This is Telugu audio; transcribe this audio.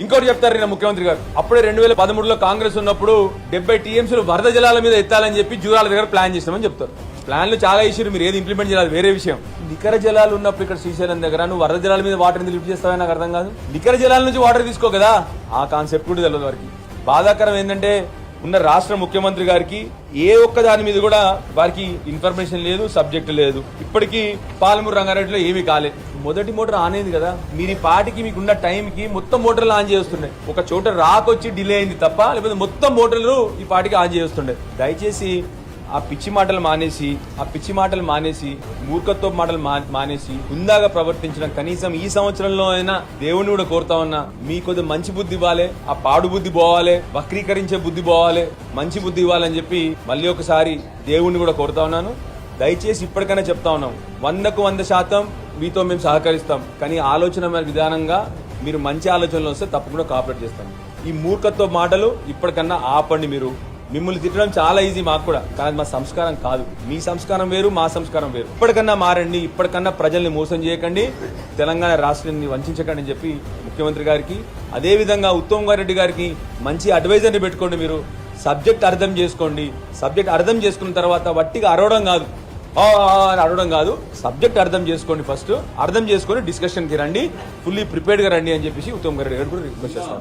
ఇంకోటి చెప్తారు నిన్న ముఖ్యమంత్రి గారు, అప్పుడే 2013లో కాంగ్రెస్ ఉన్నప్పుడు 70 టీఎంసీలు వరద జలాల మీద ఎత్తాలని చెప్పి జూరాల దగ్గర ప్లాన్ చేస్తామని చెప్తారు. ప్లాన్లు చాలా ఇష్యూలు, మీరు ఏది ఇంప్లిమెంట్ చేయాలి వేరే విషయం. నికర జలాలు ఉన్నప్పుడు ఇక్కడ శ్రీశైలం దగ్గర నువ్వు వరద జలాల మీద వాటర్ లిఫ్ట్ చేస్తావని నాకు అర్థం కాదు. నికర జలాల నుంచి వాటర్ తీసుకో కదా, ఆ కాన్సెప్ట్ కూడా తెలియదు వారికి. బాధాకరం ఏంటంటే ఉన్న రాష్ట్ర ముఖ్యమంత్రి గారికి ఏ ఒక్క దాని మీద కూడా వారికి ఇన్ఫర్మేషన్ లేదు, సబ్జెక్ట్ లేదు. ఇప్పటికీ పాలమూరు రంగారెడ్డిలో ఏమీ కాలేదు. మొదటి మోటార్ ఆన్ అయింది కదా, మీరు ఈ పాటికి మీకున్న టైంకి మొత్తం మోటార్లు ఆన్ చేస్తుండే. ఒక చోట రాకొచ్చి డిలే అయింది తప్ప, లేకపోతే మొత్తం మోటార్లు ఈ పాటికి ఆన్ చేస్తుండే. దయచేసి ఆ పిచ్చి మాటలు మానేసి మూర్ఖత్వ మాటలు మానేసి హుందాగా ప్రవర్తించడం. కనీసం ఈ సంవత్సరంలో అయినా దేవుని కూడా కోరుతా ఉన్నా, మీ కొద్ది మంచి బుద్ధి ఇవ్వాలి, ఆ పాడు బుద్ధి పోవాలి, వక్రీకరించే బుద్ధి పోవాలి, మంచి బుద్ధి ఇవ్వాలని చెప్పి మళ్ళీ ఒకసారి దేవుణ్ణి కూడా కోరుతా ఉన్నాను. దయచేసి ఇప్పటికైనా చెప్తా ఉన్నాం, 100కు 100% మీతో మేము సహకరిస్తాం. కానీ ఆలోచన విధానంగా మీరు మంచి ఆలోచనలు వస్తే తప్పకుండా కోఆపరేట్ చేస్తాం. ఈ మూర్ఖత్వ మాటలు ఇప్పటికన్నా ఆపండి. మిమ్మల్ని తిట్టడం చాలా ఈజీ మాకు కూడా, కానీ మా సంస్కారం కాదు. మీ సంస్కారం వేరు, మా సంస్కారం వేరు. ఇప్పటికన్నా మారండి, ఇప్పటికన్నా ప్రజల్ని మోసం చేయకండి, తెలంగాణ రాష్ట్రాన్ని వంచకండి అని చెప్పి ముఖ్యమంత్రి గారికి, అదేవిధంగా ఉత్తమ్ కుమార్ రెడ్డి గారికి మంచి అడ్వైజర్ని పెట్టుకోండి. మీరు సబ్జెక్ట్ అర్థం చేసుకోండి. సబ్జెక్ట్ అర్థం చేసుకున్న తర్వాత వట్టిగా అరవడం కాదు, సబ్జెక్ట్ అర్థం చేసుకోండి. ఫస్ట్ అర్థం చేసుకొని డిస్కషన్కి రండి, ఫుల్లీ ప్రిపేర్డ్ గా రండి అని చెప్పేసి ఉత్తమ్ కుమార్ రెడ్డి గారు కూడా రిక్వెస్ట్ చేస్తాను.